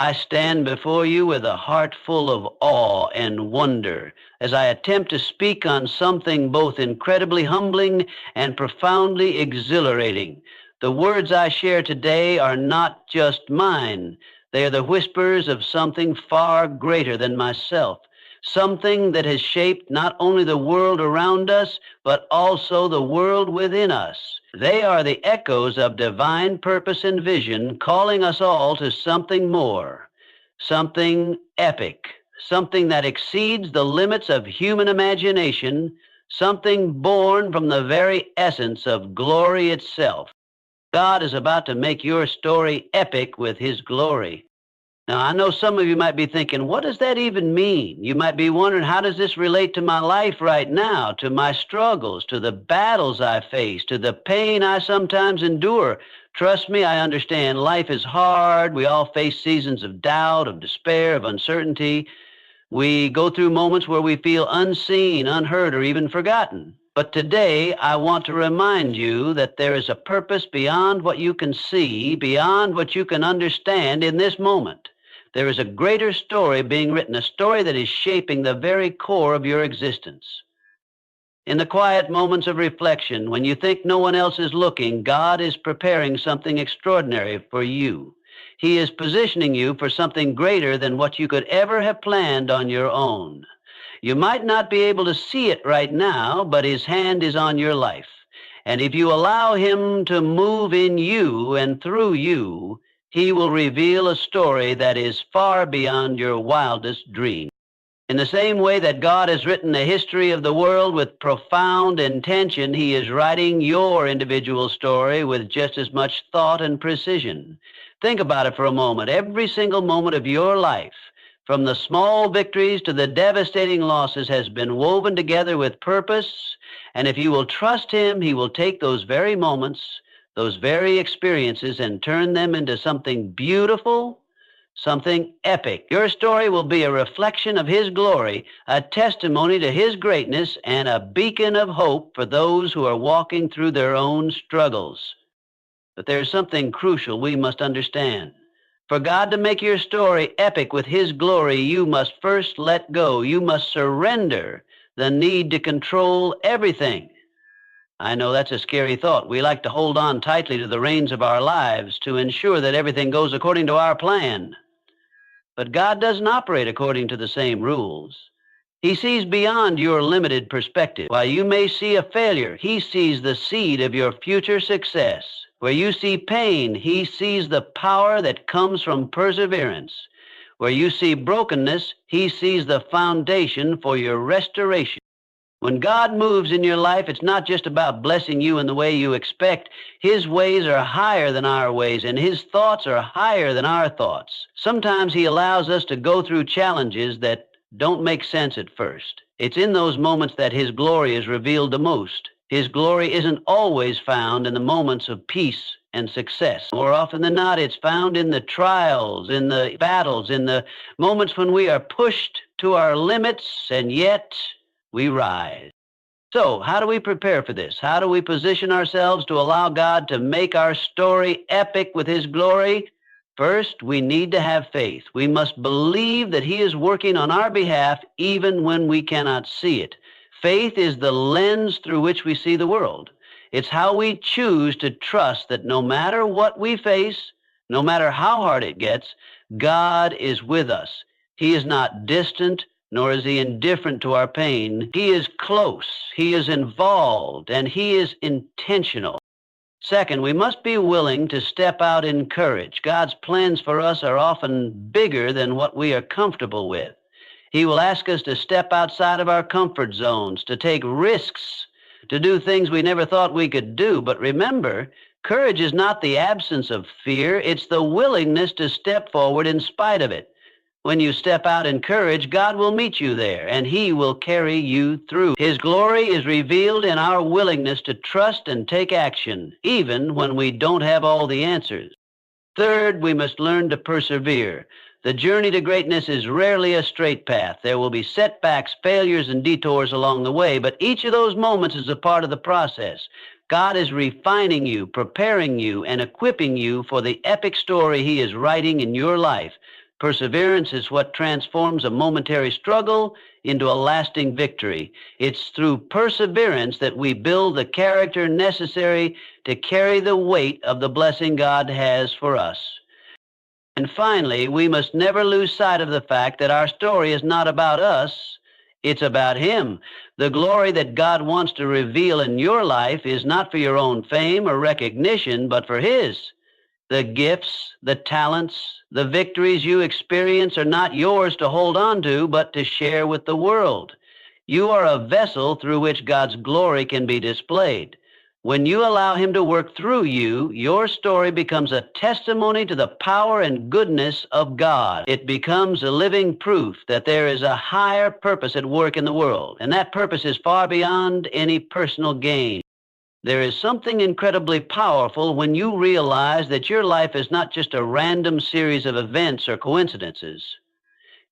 I stand before you with a heart full of awe and wonder as I attempt to speak on something both incredibly humbling and profoundly exhilarating. The words I share today are not just mine. They are the whispers of something far greater than myself, something that has shaped not only the world around us, but also the world within us. They are the echoes of divine purpose and vision calling us all to something more, something epic, something that exceeds the limits of human imagination, something born from the very essence of glory itself. God is about to make your story epic with his glory. Now, I know some of you might be thinking, what does that even mean? You might be wondering, how does this relate to my life right now, to my struggles, to the battles I face, to the pain I sometimes endure? Trust me, I understand life is hard. We all face seasons of doubt, of despair, of uncertainty. We go through moments where we feel unseen, unheard, or even forgotten. But today, I want to remind you that there is a purpose beyond what you can see, beyond what you can understand in this moment. There is a greater story being written, a story that is shaping the very core of your existence. In the quiet moments of reflection, when you think no one else is looking, God is preparing something extraordinary for you. He is positioning you for something greater than what you could ever have planned on your own. You might not be able to see it right now, but his hand is on your life. And if you allow him to move in you and through you, he will reveal a story that is far beyond your wildest dreams. In the same way that God has written the history of the world with profound intention, he is writing your individual story with just as much thought and precision. Think about it for a moment. Every single moment of your life, from the small victories to the devastating losses, has been woven together with purpose. And if you will trust him, he will take those very moments, those very experiences, and turn them into something beautiful, something epic. Your story will be a reflection of his glory, a testimony to his greatness, and a beacon of hope for those who are walking through their own struggles. But there's something crucial we must understand. For God to make your story epic with his glory, you must first let go. You must surrender the need to control everything. I know that's a scary thought. We like to hold on tightly to the reins of our lives to ensure that everything goes according to our plan. But God doesn't operate according to the same rules. He sees beyond your limited perspective. While you may see a failure, he sees the seed of your future success. Where you see pain, he sees the power that comes from perseverance. Where you see brokenness, he sees the foundation for your restoration. When God moves in your life, it's not just about blessing you in the way you expect. His ways are higher than our ways, and his thoughts are higher than our thoughts. Sometimes he allows us to go through challenges that don't make sense at first. It's in those moments that his glory is revealed the most. His glory isn't always found in the moments of peace and success. More often than not, it's found in the trials, in the battles, in the moments when we are pushed to our limits, and yet we rise. So, how do we prepare for this? How do we position ourselves to allow God to make our story epic with his glory? First, we need to have faith. We must believe that he is working on our behalf even when we cannot see it. Faith is the lens through which we see the world. It's how we choose to trust that no matter what we face, no matter how hard it gets, God is with us. He is not distant, nor is he indifferent to our pain. He is close, he is involved, and he is intentional. Second, we must be willing to step out in courage. God's plans for us are often bigger than what we are comfortable with. He will ask us to step outside of our comfort zones, to take risks, to do things we never thought we could do. But remember, courage is not the absence of fear, it's the willingness to step forward in spite of it. When you step out in courage, God will meet you there, and he will carry you through. His glory is revealed in our willingness to trust and take action, even when we don't have all the answers. Third, we must learn to persevere. The journey to greatness is rarely a straight path. There will be setbacks, failures, and detours along the way, but each of those moments is a part of the process. God is refining you, preparing you, and equipping you for the epic story he is writing in your life. Perseverance is what transforms a momentary struggle into a lasting victory. It's through perseverance that we build the character necessary to carry the weight of the blessing God has for us. And finally, we must never lose sight of the fact that our story is not about us, it's about Him. The glory that God wants to reveal in your life is not for your own fame or recognition, but for His. The gifts, the talents, the victories you experience are not yours to hold on to, but to share with the world. You are a vessel through which God's glory can be displayed. When you allow Him to work through you, your story becomes a testimony to the power and goodness of God. It becomes a living proof that there is a higher purpose at work in the world, and that purpose is far beyond any personal gain. There is something incredibly powerful when you realize that your life is not just a random series of events or coincidences.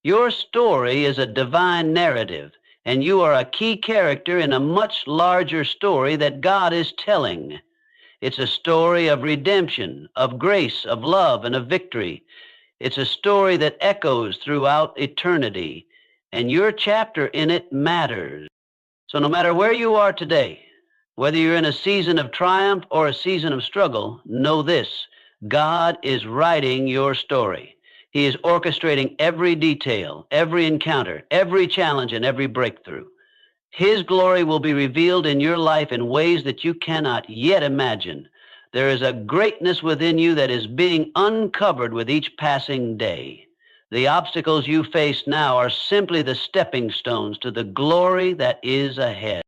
Your story is a divine narrative, and you are a key character in a much larger story that God is telling. It's a story of redemption, of grace, of love, and of victory. It's a story that echoes throughout eternity, and your chapter in it matters. So no matter where you are today, whether you're in a season of triumph or a season of struggle, know this: God is writing your story. He is orchestrating every detail, every encounter, every challenge, and every breakthrough. His glory will be revealed in your life in ways that you cannot yet imagine. There is a greatness within you that is being uncovered with each passing day. The obstacles you face now are simply the stepping stones to the glory that is ahead.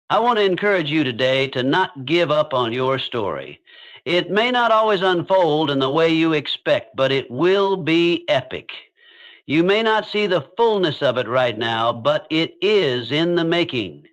I want to encourage you today to not give up on your story. It may not always unfold in the way you expect, but it will be epic. You may not see the fullness of it right now, but it is in the making.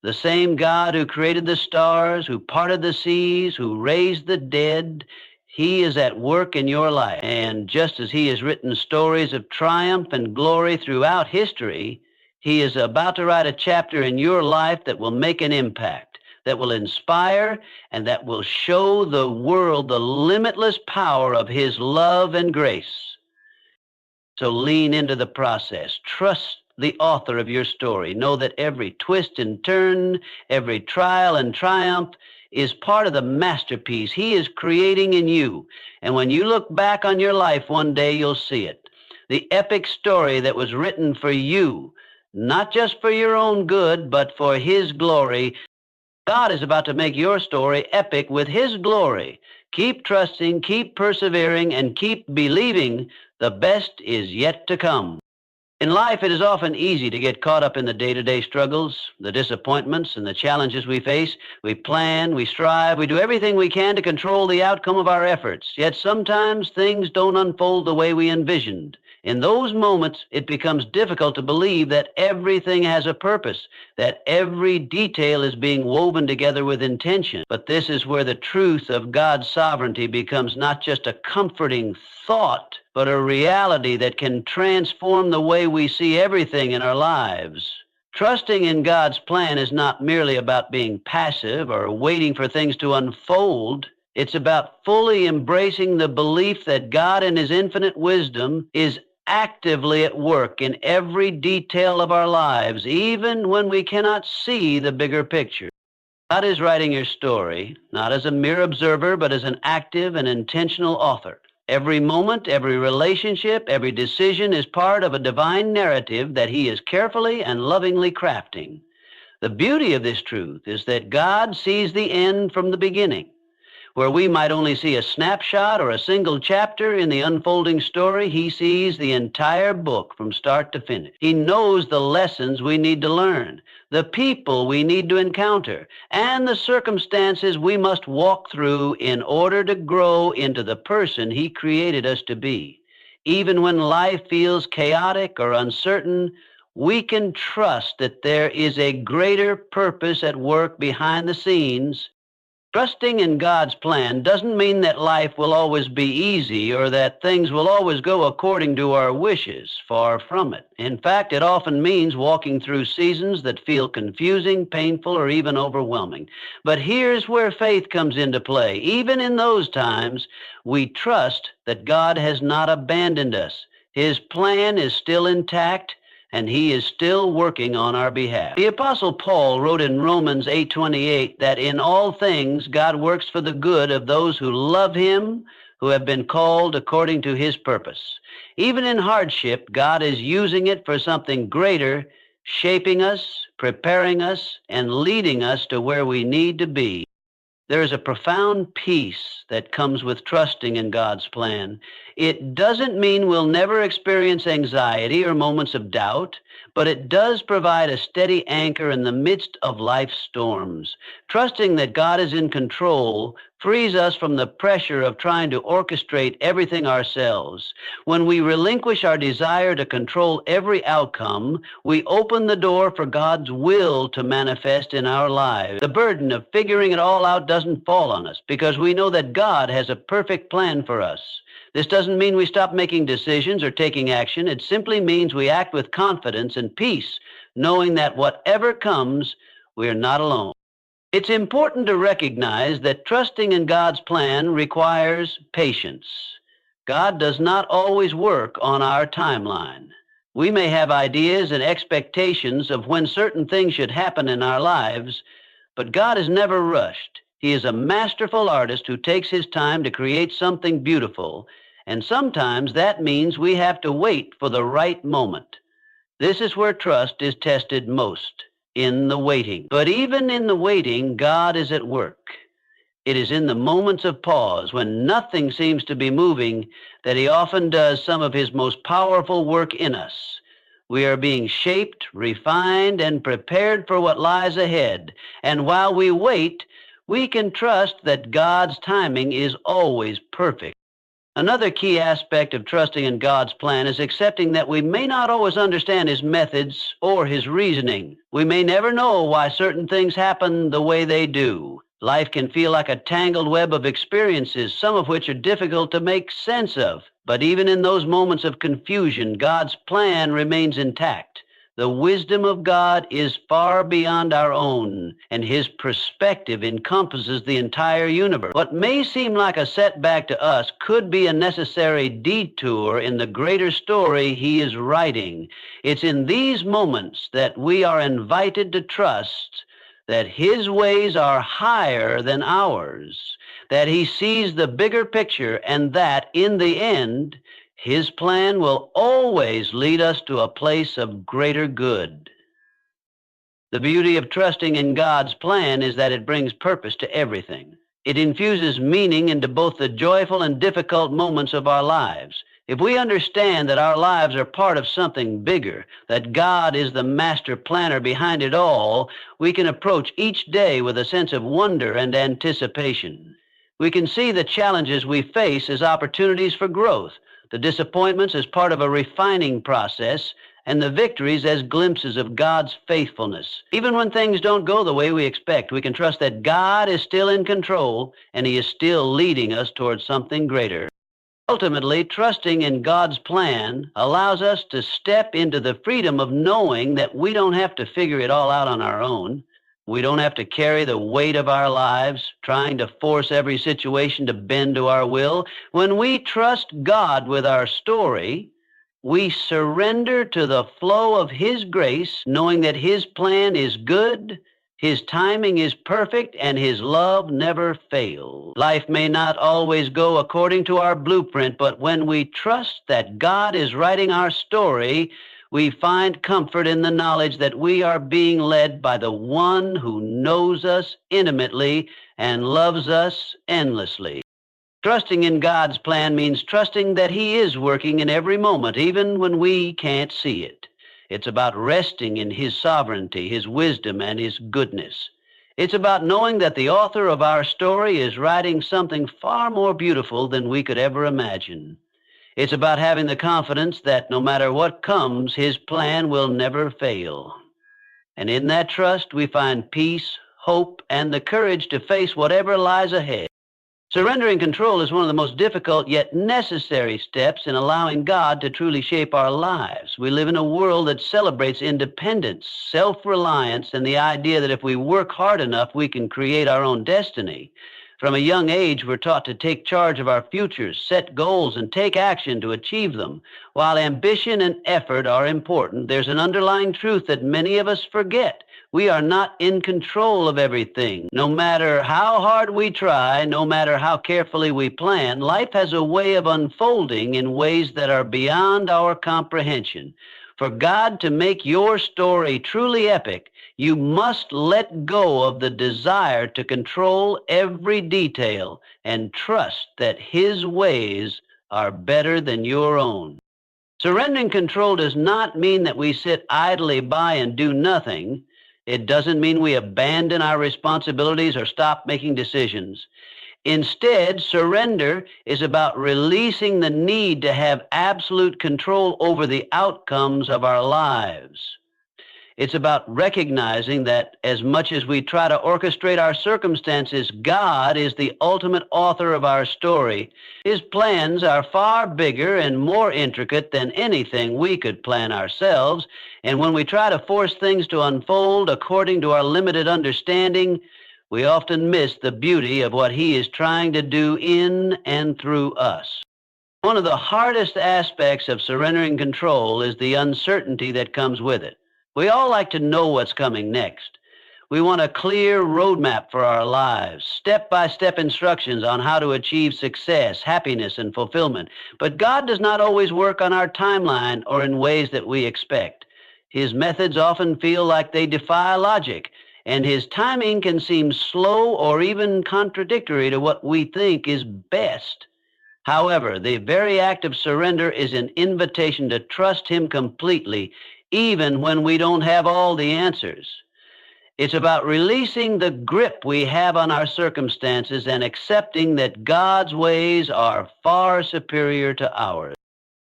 The same God who created the stars, who parted the seas, who raised the dead, He is at work in your life. And just as He has written stories of triumph and glory throughout history, He is about to write a chapter in your life that will make an impact, that will inspire, and that will show the world the limitless power of His love and grace. So lean into the process. Trust the author of your story. Know that every twist and turn, every trial and triumph is part of the masterpiece He is creating in you. And when you look back on your life one day, you'll see it. The epic story that was written for you, not just for your own good, but for His glory. God is about to make your story epic with His glory. Keep trusting, keep persevering, and keep believing the best is yet to come. In life, it is often easy to get caught up in the day-to-day struggles, the disappointments, and the challenges we face. We plan, we strive, we do everything we can to control the outcome of our efforts. Yet sometimes things don't unfold the way we envisioned. In those moments, it becomes difficult to believe that everything has a purpose, that every detail is being woven together with intention. But this is where the truth of God's sovereignty becomes not just a comforting thought, but a reality that can transform the way we see everything in our lives. Trusting in God's plan is not merely about being passive or waiting for things to unfold. It's about fully embracing the belief that God in His infinite wisdom is actively at work in every detail of our lives, even when we cannot see the bigger picture. God is writing your story, not as a mere observer, but as an active and intentional author. Every moment, every relationship, every decision is part of a divine narrative that He is carefully and lovingly crafting. The beauty of this truth is that God sees the end from the beginning. Where we might only see a snapshot or a single chapter in the unfolding story, He sees the entire book from start to finish. He knows the lessons we need to learn, the people we need to encounter, and the circumstances we must walk through in order to grow into the person He created us to be. Even when life feels chaotic or uncertain, we can trust that there is a greater purpose at work behind the scenes. Trusting in God's plan doesn't mean that life will always be easy or that things will always go according to our wishes. Far from it. In fact, it often means walking through seasons that feel confusing, painful, or even overwhelming. But here's where faith comes into play. Even in those times, we trust that God has not abandoned us. His plan is still intact, and he is still working on our behalf. The Apostle Paul wrote in Romans 8:28 that in all things God works for the good of those who love him, who have been called according to his purpose. Even in hardship, God is using it for something greater, shaping us, preparing us, and leading us to where we need to be. There is a profound peace that comes with trusting in God's plan. It doesn't mean we'll never experience anxiety or moments of doubt, but it does provide a steady anchor in the midst of life's storms. Trusting that God is in control frees us from the pressure of trying to orchestrate everything ourselves. When we relinquish our desire to control every outcome, we open the door for God's will to manifest in our lives. The burden of figuring it all out doesn't fall on us because we know that God has a perfect plan for us. This doesn't mean we stop making decisions or taking action. It simply means we act with confidence and peace, knowing that whatever comes, we are not alone. It's important to recognize that trusting in God's plan requires patience. God does not always work on our timeline. We may have ideas and expectations of when certain things should happen in our lives, but God is never rushed. He is a masterful artist who takes his time to create something beautiful, and sometimes that means we have to wait for the right moment. This is where trust is tested most, in the waiting. But even in the waiting, God is at work. It is in the moments of pause, when nothing seems to be moving, that he often does some of his most powerful work in us. We are being shaped, refined, and prepared for what lies ahead. And while we wait, we can trust that God's timing is always perfect. Another key aspect of trusting in God's plan is accepting that we may not always understand his methods or his reasoning. We may never know why certain things happen the way they do. Life can feel like a tangled web of experiences, some of which are difficult to make sense of. But even in those moments of confusion, God's plan remains intact. The wisdom of God is far beyond our own, and his perspective encompasses the entire universe. What may seem like a setback to us could be a necessary detour in the greater story he is writing. It's in these moments that we are invited to trust that his ways are higher than ours, that he sees the bigger picture, and that, in the end, his plan will always lead us to a place of greater good. The beauty of trusting in God's plan is that it brings purpose to everything. It infuses meaning into both the joyful and difficult moments of our lives. If we understand that our lives are part of something bigger, that God is the master planner behind it all, we can approach each day with a sense of wonder and anticipation. We can see the challenges we face as opportunities for growth, the disappointments as part of a refining process, and the victories as glimpses of God's faithfulness. Even when things don't go the way we expect, we can trust that God is still in control and he is still leading us towards something greater. Ultimately, trusting in God's plan allows us to step into the freedom of knowing that we don't have to figure it all out on our own. We don't have to carry the weight of our lives, trying to force every situation to bend to our will. When we trust God with our story, we surrender to the flow of his grace, knowing that his plan is good, his timing is perfect, and his love never fails. Life may not always go according to our blueprint, but when we trust that God is writing our story, we find comfort in the knowledge that we are being led by the one who knows us intimately and loves us endlessly. Trusting in God's plan means trusting that he is working in every moment, even when we can't see it. It's about resting in his sovereignty, his wisdom, and his goodness. It's about knowing that the author of our story is writing something far more beautiful than we could ever imagine. It's about having the confidence that no matter what comes, his plan will never fail. And in that trust, we find peace, hope, and the courage to face whatever lies ahead. Surrendering control is one of the most difficult yet necessary steps in allowing God to truly shape our lives. We live in a world that celebrates independence, self-reliance, and the idea that if we work hard enough, we can create our own destiny. From a young age, we're taught to take charge of our futures, set goals, and take action to achieve them. While ambition and effort are important, there's an underlying truth that many of us forget. We are not in control of everything. No matter how hard we try, no matter how carefully we plan, life has a way of unfolding in ways that are beyond our comprehension. For God to make your story truly epic, you must let go of the desire to control every detail and trust that His ways are better than your own. Surrendering control does not mean that we sit idly by and do nothing. It doesn't mean we abandon our responsibilities or stop making decisions. Instead, surrender is about releasing the need to have absolute control over the outcomes of our lives. It's about recognizing that as much as we try to orchestrate our circumstances, God is the ultimate author of our story. His plans are far bigger and more intricate than anything we could plan ourselves. And when we try to force things to unfold according to our limited understanding, we often miss the beauty of what He is trying to do in and through us. One of the hardest aspects of surrendering control is the uncertainty that comes with it. We all like to know what's coming next. We want a clear roadmap for our lives, step-by-step instructions on how to achieve success, happiness, and fulfillment. But God does not always work on our timeline or in ways that we expect. His methods often feel like they defy logic, and His timing can seem slow or even contradictory to what we think is best. However, the very act of surrender is an invitation to trust Him completely, even when we don't have all the answers. It's about releasing the grip we have on our circumstances and accepting that God's ways are far superior to ours.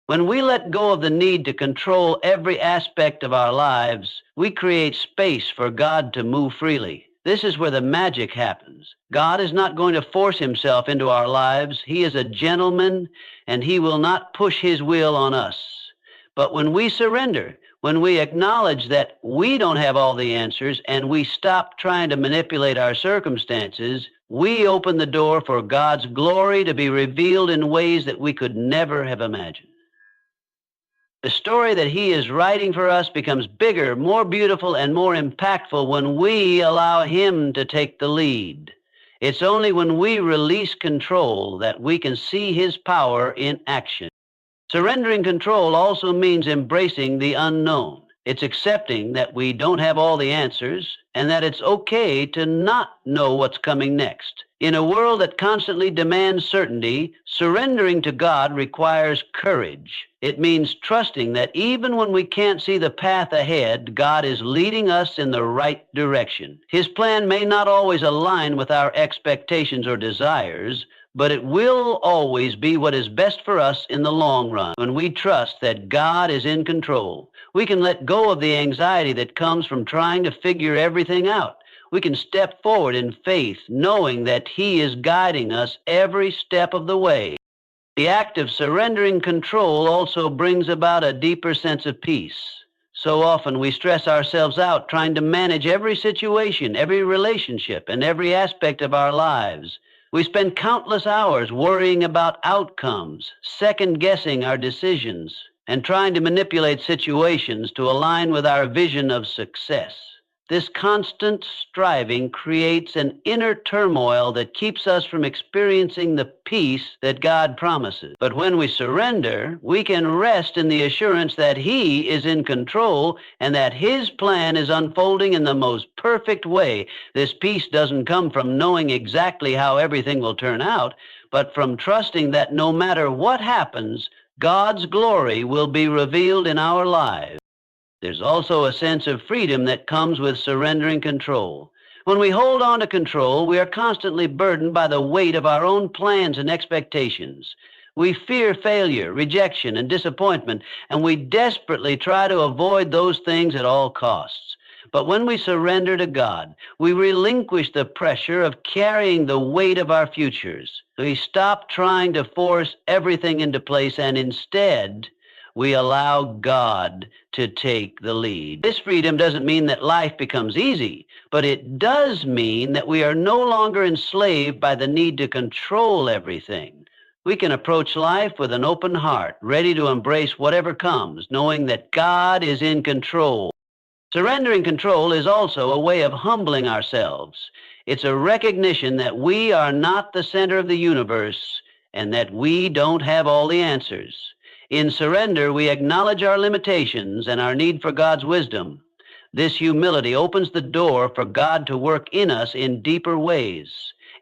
When we let go of the need to control every aspect of our lives, we create space for God to move freely. This is where the magic happens. God is not going to force Himself into our lives. He is a gentleman, and He will not push His will on us. But when we surrender, when we acknowledge that we don't have all the answers and we stop trying to manipulate our circumstances, we open the door for God's glory to be revealed in ways that we could never have imagined. The story that He is writing for us becomes bigger, more beautiful, and more impactful when we allow Him to take the lead. It's only when we release control that we can see His power in action. Surrendering control also means embracing the unknown. It's accepting that we don't have all the answers and that it's okay to not know what's coming next. In a world that constantly demands certainty, surrendering to God requires courage. It means trusting that even when we can't see the path ahead, God is leading us in the right direction. His plan may not always align with our expectations or desires, but it will always be what is best for us in the long run. When we trust that God is in control, we can let go of the anxiety that comes from trying to figure everything out. We can step forward in faith, knowing that He is guiding us every step of the way. The act of surrendering control also brings about a deeper sense of peace. So often we stress ourselves out trying to manage every situation, every relationship, and every aspect of our lives. We spend countless hours worrying about outcomes, second-guessing our decisions, and trying to manipulate situations to align with our vision of success. This constant striving creates an inner turmoil that keeps us from experiencing the peace that God promises. But when we surrender, we can rest in the assurance that He is in control and that His plan is unfolding in the most perfect way. This peace doesn't come from knowing exactly how everything will turn out, but from trusting that no matter what happens, God's glory will be revealed in our lives. There's also a sense of freedom that comes with surrendering control. When we hold on to control, we are constantly burdened by the weight of our own plans and expectations. We fear failure, rejection, and disappointment, and we desperately try to avoid those things at all costs. But when we surrender to God, we relinquish the pressure of carrying the weight of our futures. We stop trying to force everything into place, and instead, we allow God to take the lead. This freedom doesn't mean that life becomes easy, but it does mean that we are no longer enslaved by the need to control everything. We can approach life with an open heart, ready to embrace whatever comes, knowing that God is in control. Surrendering control is also a way of humbling ourselves. It's a recognition that we are not the center of the universe and that we don't have all the answers. In surrender, we acknowledge our limitations and our need for God's wisdom. This humility opens the door for God to work in us in deeper ways.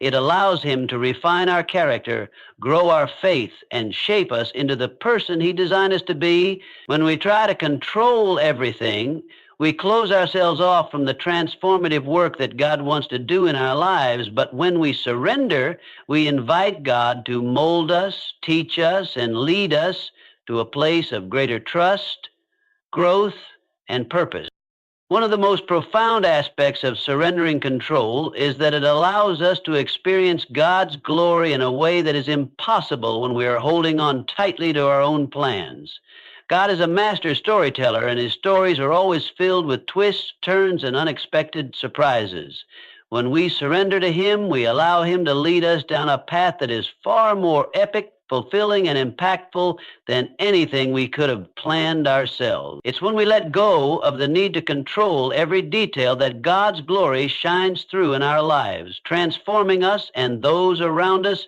It allows Him to refine our character, grow our faith, and shape us into the person He designed us to be. When we try to control everything, we close ourselves off from the transformative work that God wants to do in our lives. But when we surrender, we invite God to mold us, teach us, and lead us to a place of greater trust, growth, and purpose. One of the most profound aspects of surrendering control is that it allows us to experience God's glory in a way that is impossible when we are holding on tightly to our own plans. God is a master storyteller, and His stories are always filled with twists, turns, and unexpected surprises. When we surrender to Him, we allow Him to lead us down a path that is far more epic, fulfilling, and impactful than anything we could have planned ourselves. It's when we let go of the need to control every detail that God's glory shines through in our lives, transforming us and those around us.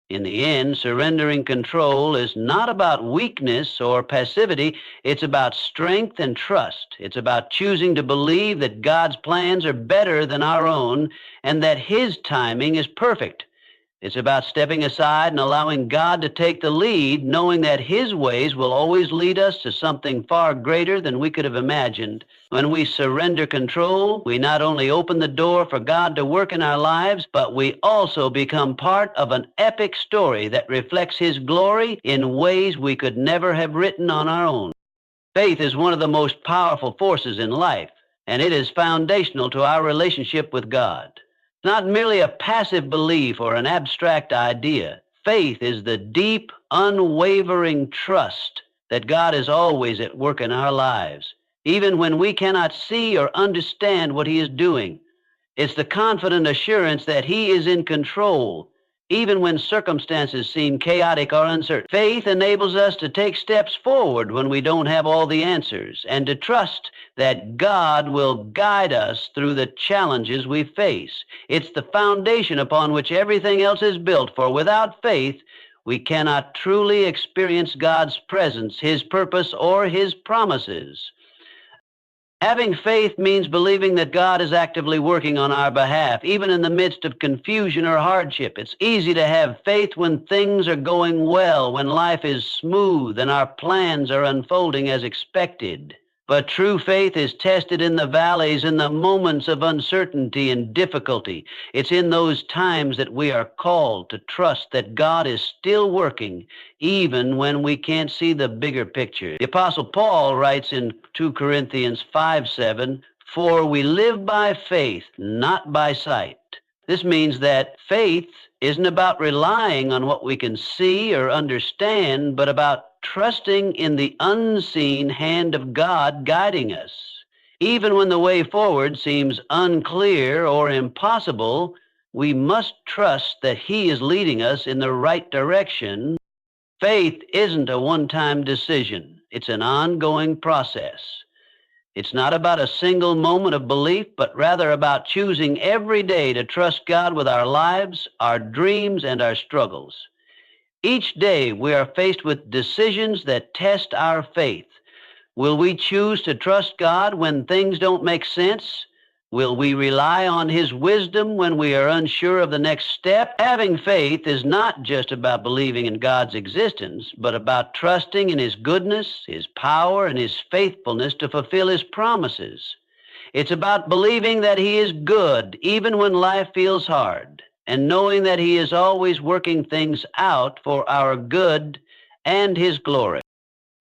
In the end, surrendering control is not about weakness or passivity. It's about strength and trust. It's about choosing to believe that God's plans are better than our own and that His timing is perfect. It's about stepping aside and allowing God to take the lead, knowing that His ways will always lead us to something far greater than we could have imagined. When we surrender control, we not only open the door for God to work in our lives, but we also become part of an epic story that reflects His glory in ways we could never have written on our own. Faith is one of the most powerful forces in life, and it is foundational to our relationship with God. Not merely a passive belief or an abstract idea. Faith is the deep, unwavering trust that God is always at work in our lives, even when we cannot see or understand what He is doing. It's the confident assurance that He is in control, even when circumstances seem chaotic or uncertain. Faith enables us to take steps forward when we don't have all the answers, and to trust that God will guide us through the challenges we face. It's the foundation upon which everything else is built, for without faith, we cannot truly experience God's presence, His purpose, or His promises. Having faith means believing that God is actively working on our behalf, even in the midst of confusion or hardship. It's easy to have faith when things are going well, when life is smooth and our plans are unfolding as expected. But true faith is tested in the valleys, in the moments of uncertainty and difficulty. It's in those times that we are called to trust that God is still working, even when we can't see the bigger picture. The Apostle Paul writes in 2 Corinthians 5:7, "For we live by faith, not by sight." This means that faith isn't about relying on what we can see or understand, but about trusting in the unseen hand of God guiding us. Even when the way forward seems unclear or impossible, we must trust that He is leading us in the right direction. Faith isn't a one-time decision. It's an ongoing process. It's not about a single moment of belief, but rather about choosing every day to trust God with our lives, our dreams, and our struggles. Each day we are faced with decisions that test our faith. Will we choose to trust God when things don't make sense? Will we rely on His wisdom when we are unsure of the next step? Having faith is not just about believing in God's existence, but about trusting in His goodness, His power, and His faithfulness to fulfill His promises. It's about believing that He is good even when life feels hard, and knowing that He is always working things out for our good and His glory.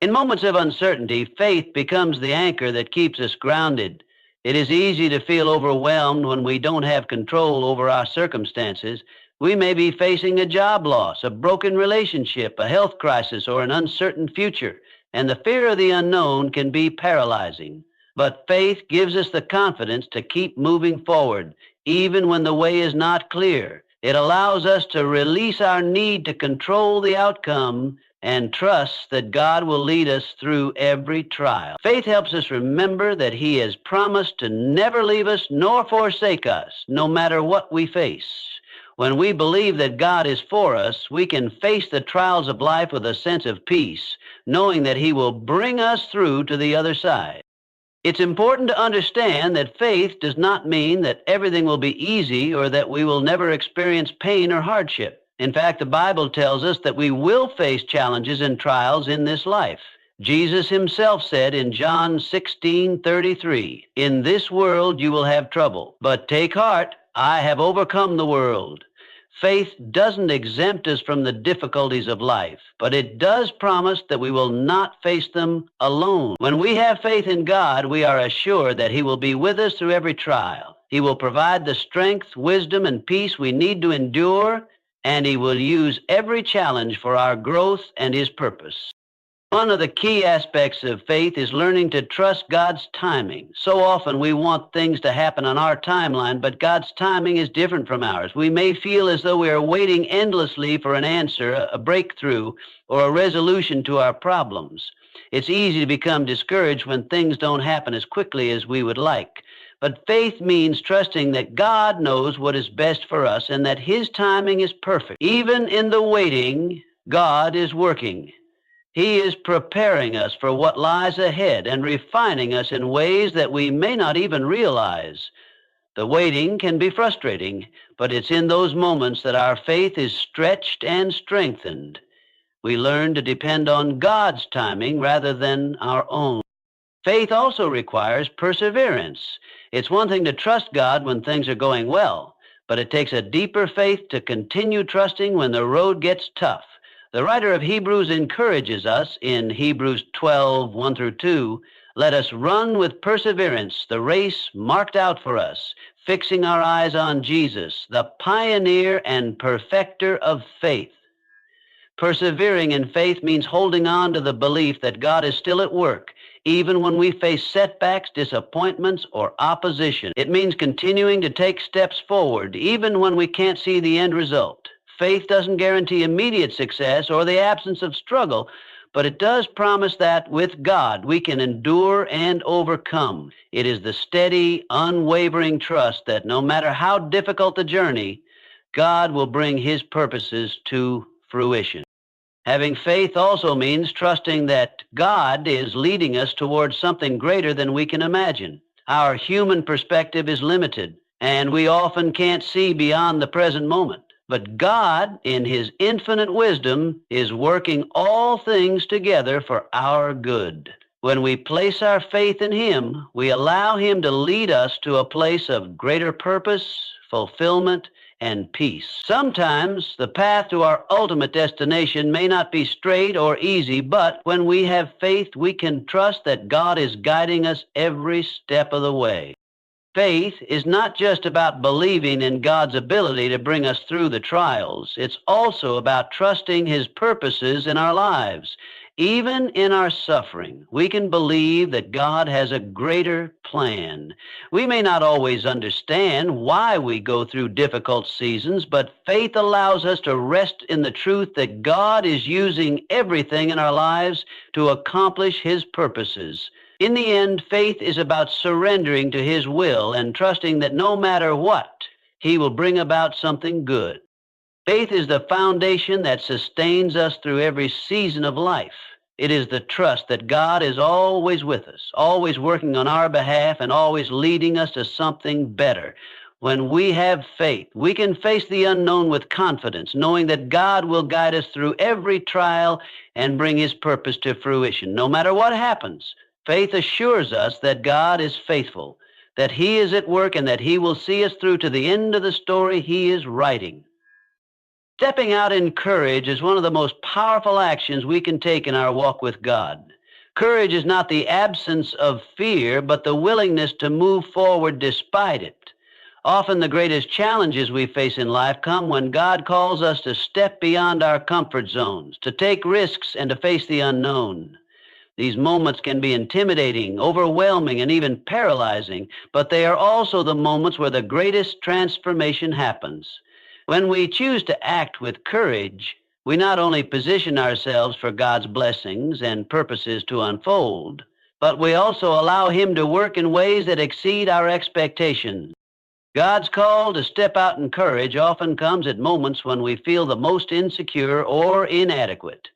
In moments of uncertainty, faith becomes the anchor that keeps us grounded. It is easy to feel overwhelmed when we don't have control over our circumstances. We may be facing a job loss, a broken relationship, a health crisis, or an uncertain future. and the fear of the unknown can be paralyzing. But faith gives us the confidence to keep moving forward, even when the way is not clear. It allows us to release our need to control the outcome and trust that God will lead us through every trial. Faith helps us remember that He has promised to never leave us nor forsake us, no matter what we face. When we believe that God is for us, we can face the trials of life with a sense of peace, knowing that He will bring us through to the other side. It's important to understand that faith does not mean that everything will be easy or that we will never experience pain or hardship. In fact, the Bible tells us that we will face challenges and trials in this life. Jesus Himself said in John 16:33, "In this world you will have trouble, but take heart, I have overcome the world." Faith doesn't exempt us from the difficulties of life, but it does promise that we will not face them alone. When we have faith in God, we are assured that He will be with us through every trial. He will provide the strength, wisdom, and peace we need to endure, and He will use every challenge for our growth and His purpose. One of the key aspects of faith is learning to trust God's timing. So often we want things to happen on our timeline, but God's timing is different from ours. We may feel as though we are waiting endlessly for an answer, a breakthrough, or a resolution to our problems. It's easy to become discouraged when things don't happen as quickly as we would like. But faith means trusting that God knows what is best for us and that His timing is perfect. Even in the waiting, God is working. He is preparing us for what lies ahead and refining us in ways that we may not even realize. The waiting can be frustrating, but it's in those moments that our faith is stretched and strengthened. We learn to depend on God's timing rather than our own. Faith also requires perseverance. It's one thing to trust God when things are going well, but it takes a deeper faith to continue trusting when the road gets tough. The writer of Hebrews encourages us in Hebrews 12:1-2, "Let us run with perseverance the race marked out for us, fixing our eyes on Jesus, the pioneer and perfecter of faith." Persevering in faith means holding on to the belief that God is still at work, even when we face setbacks, disappointments, or opposition. It means continuing to take steps forward, even when we can't see the end result. Faith doesn't guarantee immediate success or the absence of struggle, but it does promise that with God we can endure and overcome. It is the steady, unwavering trust that no matter how difficult the journey, God will bring His purposes to fruition. Having faith also means trusting that God is leading us towards something greater than we can imagine. Our human perspective is limited, and we often can't see beyond the present moment. But God, in His infinite wisdom, is working all things together for our good. When we place our faith in Him, we allow Him to lead us to a place of greater purpose, fulfillment, and peace. Sometimes the path to our ultimate destination may not be straight or easy, but when we have faith, we can trust that God is guiding us every step of the way. Faith is not just about believing in God's ability to bring us through the trials. It's also about trusting His purposes in our lives. Even in our suffering, we can believe that God has a greater plan. We may not always understand why we go through difficult seasons, but faith allows us to rest in the truth that God is using everything in our lives to accomplish His purposes. In the end, faith is about surrendering to His will and trusting that no matter what, He will bring about something good. Faith is the foundation that sustains us through every season of life. It is the trust that God is always with us, always working on our behalf, and always leading us to something better. When we have faith, we can face the unknown with confidence, knowing that God will guide us through every trial and bring His purpose to fruition. No matter what happens, faith assures us that God is faithful, that He is at work, and that He will see us through to the end of the story He is writing. Stepping out in courage is one of the most powerful actions we can take in our walk with God. Courage is not the absence of fear, but the willingness to move forward despite it. Often the greatest challenges we face in life come when God calls us to step beyond our comfort zones, to take risks and to face the unknown. These moments can be intimidating, overwhelming, and even paralyzing, but they are also the moments where the greatest transformation happens. When we choose to act with courage, we not only position ourselves for God's blessings and purposes to unfold, but we also allow Him to work in ways that exceed our expectations. God's call to step out in courage often comes at moments when we feel the most insecure or inadequate.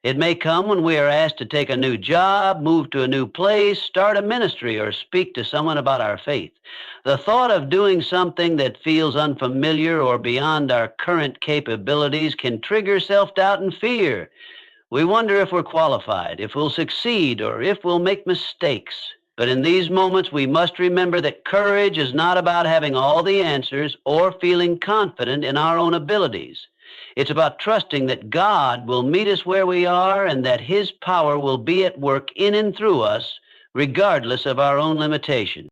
It may come when we are asked to take a new job, move to a new place, start a ministry, or speak to someone about our faith. The thought of doing something that feels unfamiliar or beyond our current capabilities can trigger self-doubt and fear. We wonder if we're qualified, if we'll succeed, or if we'll make mistakes. But in these moments, we must remember that courage is not about having all the answers or feeling confident in our own abilities. It's about trusting that God will meet us where we are and that His power will be at work in and through us, regardless of our own limitations.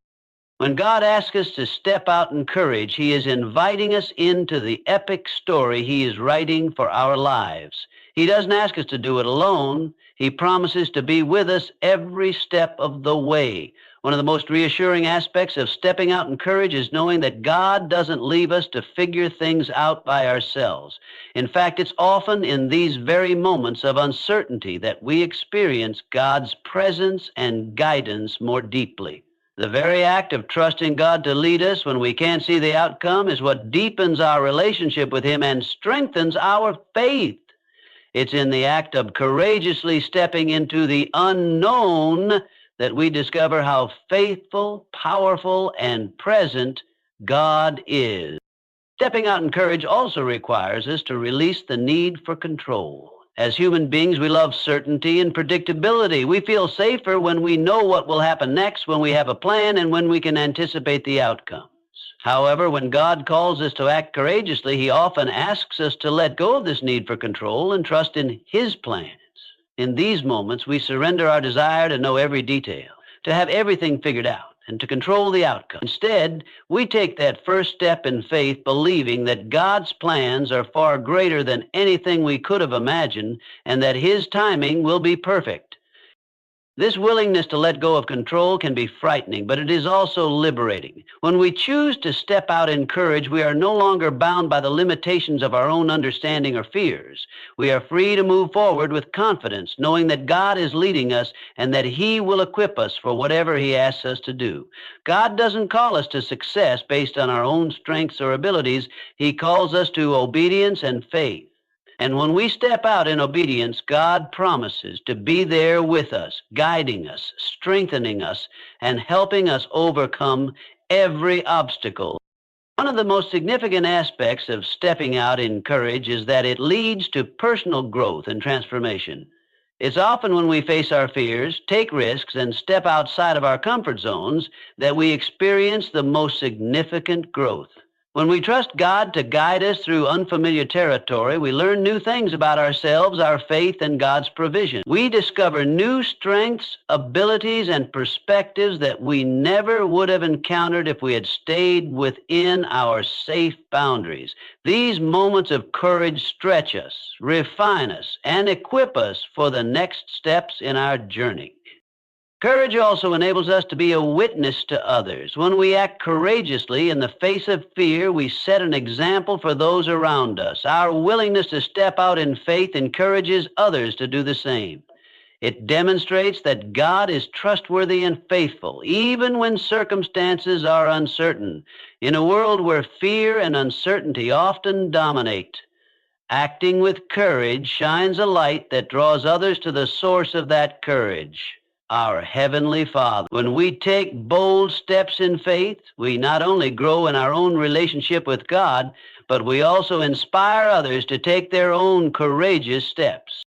When God asks us to step out in courage, He is inviting us into the epic story He is writing for our lives. He doesn't ask us to do it alone. He promises to be with us every step of the way. One of the most reassuring aspects of stepping out in courage is knowing that God doesn't leave us to figure things out by ourselves. In fact, it's often in these very moments of uncertainty that we experience God's presence and guidance more deeply. The very act of trusting God to lead us when we can't see the outcome is what deepens our relationship with Him and strengthens our faith. It's in the act of courageously stepping into the unknown that we discover how faithful, powerful, and present God is. Stepping out in courage also requires us to release the need for control. As human beings, we love certainty and predictability. We feel safer when we know what will happen next, when we have a plan, and when we can anticipate the outcomes. However, when God calls us to act courageously, He often asks us to let go of this need for control and trust in His plans. In these moments, we surrender our desire to know every detail, to have everything figured out, and to control the outcome. Instead, we take that first step in faith, believing that God's plans are far greater than anything we could have imagined, and that His timing will be perfect. This willingness to let go of control can be frightening, but it is also liberating. When we choose to step out in courage, we are no longer bound by the limitations of our own understanding or fears. We are free to move forward with confidence, knowing that God is leading us and that He will equip us for whatever He asks us to do. God doesn't call us to success based on our own strengths or abilities. He calls us to obedience and faith. And when we step out in obedience, God promises to be there with us, guiding us, strengthening us, and helping us overcome every obstacle. One of the most significant aspects of stepping out in courage is that it leads to personal growth and transformation. It's often when we face our fears, take risks, and step outside of our comfort zones that we experience the most significant growth. When we trust God to guide us through unfamiliar territory, we learn new things about ourselves, our faith, and God's provision. We discover new strengths, abilities, and perspectives that we never would have encountered if we had stayed within our safe boundaries. These moments of courage stretch us, refine us, and equip us for the next steps in our journey. Courage also enables us to be a witness to others. When we act courageously in the face of fear, we set an example for those around us. Our willingness to step out in faith encourages others to do the same. It demonstrates that God is trustworthy and faithful, even when circumstances are uncertain. In a world where fear and uncertainty often dominate, acting with courage shines a light that draws others to the source of that courage, our Heavenly Father. When we take bold steps in faith, we not only grow in our own relationship with God, but we also inspire others to take their own courageous steps.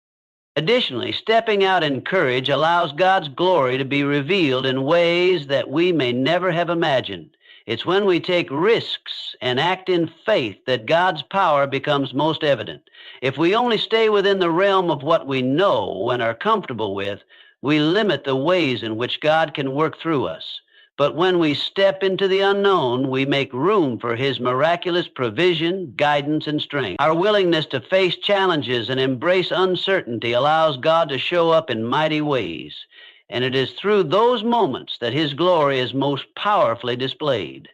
Additionally, stepping out in courage allows God's glory to be revealed in ways that we may never have imagined. It's when we take risks and act in faith that God's power becomes most evident. If we only stay within the realm of what we know and are comfortable with, we limit the ways in which God can work through us. But when we step into the unknown, we make room for His miraculous provision, guidance, and strength. Our willingness to face challenges and embrace uncertainty allows God to show up in mighty ways. And it is through those moments that His glory is most powerfully displayed.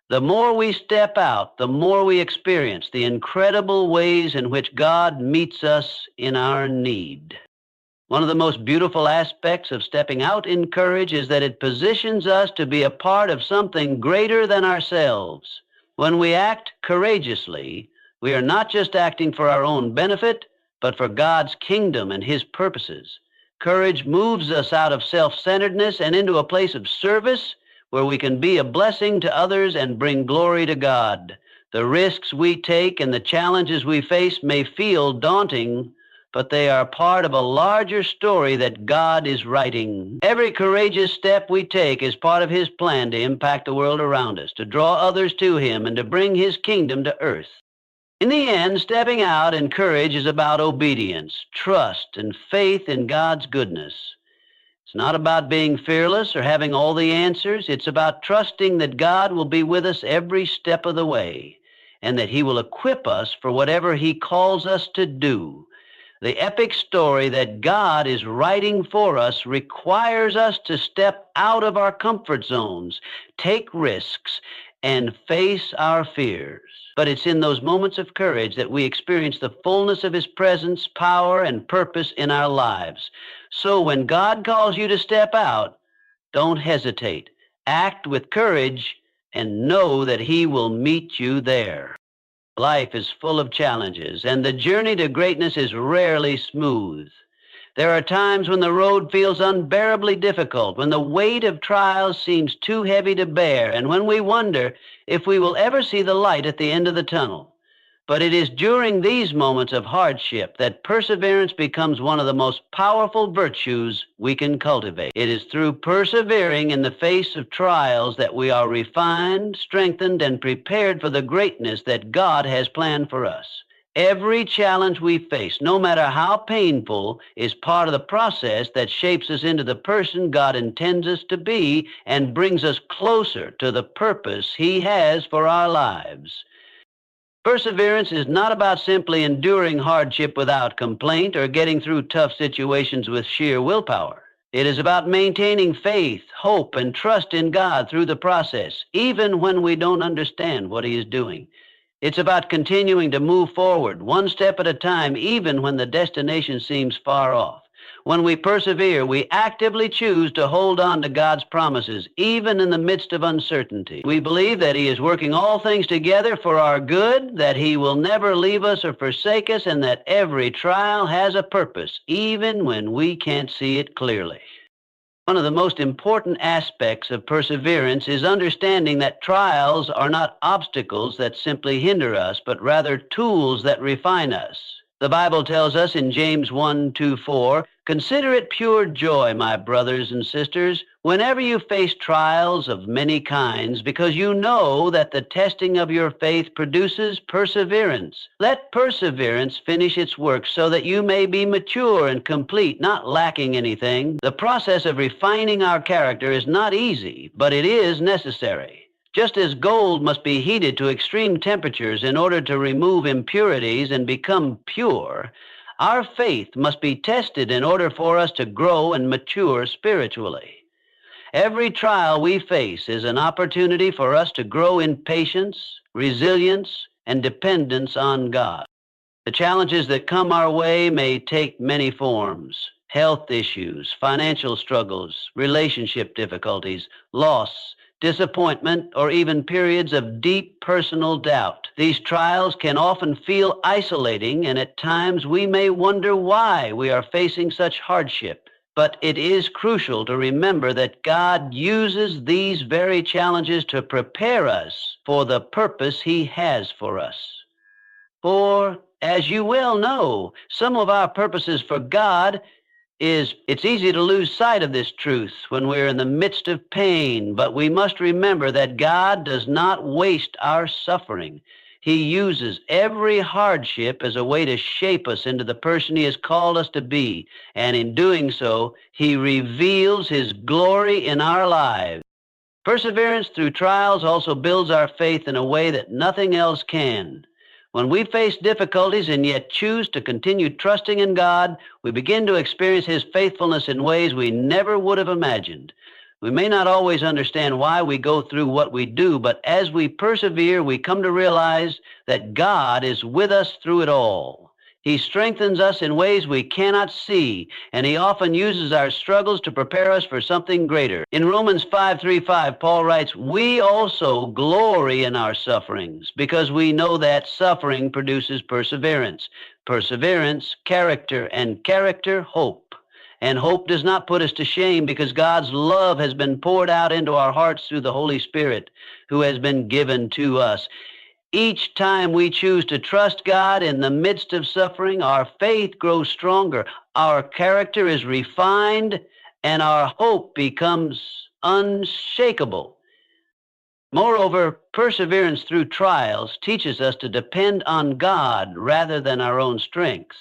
The more we step out, the more we experience the incredible ways in which God meets us in our need. One of the most beautiful aspects of stepping out in courage is that it positions us to be a part of something greater than ourselves. When we act courageously, we are not just acting for our own benefit, but for God's kingdom and His purposes. Courage moves us out of self-centeredness and into a place of service where we can be a blessing to others and bring glory to God. The risks we take and the challenges we face may feel daunting, but they are part of a larger story that God is writing. Every courageous step we take is part of His plan to impact the world around us, to draw others to Him, and to bring His kingdom to earth. In the end, stepping out in courage is about obedience, trust, and faith in God's goodness. It's not about being fearless or having all the answers. It's about trusting that God will be with us every step of the way, and that He will equip us for whatever He calls us to do. The epic story that God is writing for us requires us to step out of our comfort zones, take risks, and face our fears. But it's in those moments of courage that we experience the fullness of His presence, power, and purpose in our lives. So when God calls you to step out, don't hesitate. Act with courage and know that He will meet you there. Life is full of challenges, and the journey to greatness is rarely smooth. There are times when the road feels unbearably difficult, when the weight of trials seems too heavy to bear, and when we wonder if we will ever see the light at the end of the tunnel. But it is during these moments of hardship that perseverance becomes one of the most powerful virtues we can cultivate. It is through persevering in the face of trials that we are refined, strengthened, and prepared for the greatness that God has planned for us. Every challenge we face, no matter how painful, is part of the process that shapes us into the person God intends us to be and brings us closer to the purpose He has for our lives. Perseverance is not about simply enduring hardship without complaint or getting through tough situations with sheer willpower. It is about maintaining faith, hope, and trust in God through the process, even when we don't understand what He is doing. It's about continuing to move forward, one step at a time, even when the destination seems far off. When we persevere, we actively choose to hold on to God's promises, even in the midst of uncertainty. We believe that He is working all things together for our good, that He will never leave us or forsake us, and that every trial has a purpose, even when we can't see it clearly. One of the most important aspects of perseverance is understanding that trials are not obstacles that simply hinder us, but rather tools that refine us. The Bible tells us in James 1:2-4, "Consider it pure joy, my brothers and sisters, whenever you face trials of many kinds, because you know that the testing of your faith produces perseverance. Let perseverance finish its work so that you may be mature and complete, not lacking anything." The process of refining our character is not easy, but it is necessary. Just as gold must be heated to extreme temperatures in order to remove impurities and become pure, our faith must be tested in order for us to grow and mature spiritually. Every trial we face is an opportunity for us to grow in patience, resilience, and dependence on God. The challenges that come our way may take many forms: health issues, financial struggles, relationship difficulties, loss, disappointment, or even periods of deep personal doubt. These trials can often feel isolating, and at times we may wonder why we are facing such hardship. But it is crucial to remember that God uses these very challenges to prepare us for the purpose He has for us. For, as you well know, some of our purposes for God it's easy to lose sight of this truth when we're in the midst of pain, but we must remember that God does not waste our suffering. He uses every hardship as a way to shape us into the person He has called us to be, and in doing so, He reveals His glory in our lives. Perseverance through trials also builds our faith in a way that nothing else can. When we face difficulties and yet choose to continue trusting in God, we begin to experience His faithfulness in ways we never would have imagined. We may not always understand why we go through what we do, but as we persevere, we come to realize that God is with us through it all. He strengthens us in ways we cannot see, and He often uses our struggles to prepare us for something greater. In Romans 5:3-5, Paul writes, "We also glory in our sufferings, because we know that suffering produces perseverance. Perseverance, character, and character, hope. And hope does not put us to shame, because God's love has been poured out into our hearts through the Holy Spirit, who has been given to us." Each time we choose to trust God in the midst of suffering, our faith grows stronger, our character is refined, and our hope becomes unshakable. Moreover, perseverance through trials teaches us to depend on God rather than our own strengths.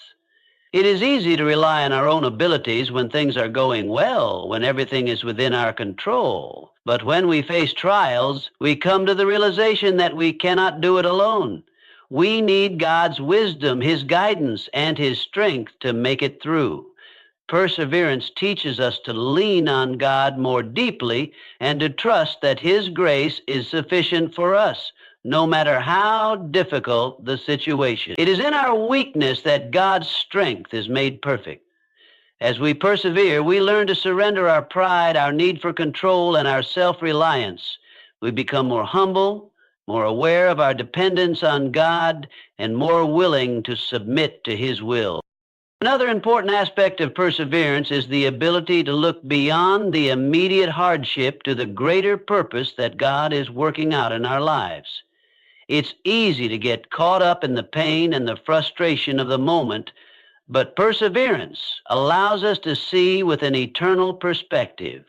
It is easy to rely on our own abilities when things are going well, when everything is within our control. But when we face trials, we come to the realization that we cannot do it alone. We need God's wisdom, His guidance, and His strength to make it through. Perseverance teaches us to lean on God more deeply and to trust that His grace is sufficient for us, no matter how difficult the situation. It is in our weakness that God's strength is made perfect. As we persevere, we learn to surrender our pride, our need for control, and our self-reliance. We become more humble, more aware of our dependence on God, and more willing to submit to His will. Another important aspect of perseverance is the ability to look beyond the immediate hardship to the greater purpose that God is working out in our lives. It's easy to get caught up in the pain and the frustration of the moment, but perseverance allows us to see with an eternal perspective.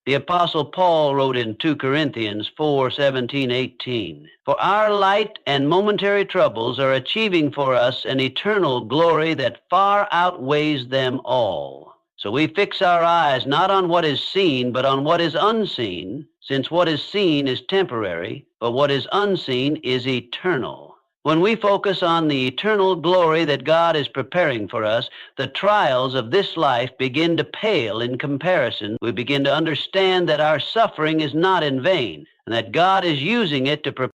The Apostle Paul wrote in 2 Corinthians 4:17-18, "For our light and momentary troubles are achieving for us an eternal glory that far outweighs them all." So we fix our eyes not on what is seen, but on what is unseen, since what is seen is temporary, but what is unseen is eternal. When we focus on the eternal glory that God is preparing for us, the trials of this life begin to pale in comparison. We begin to understand that our suffering is not in vain, and that God is using it to prepare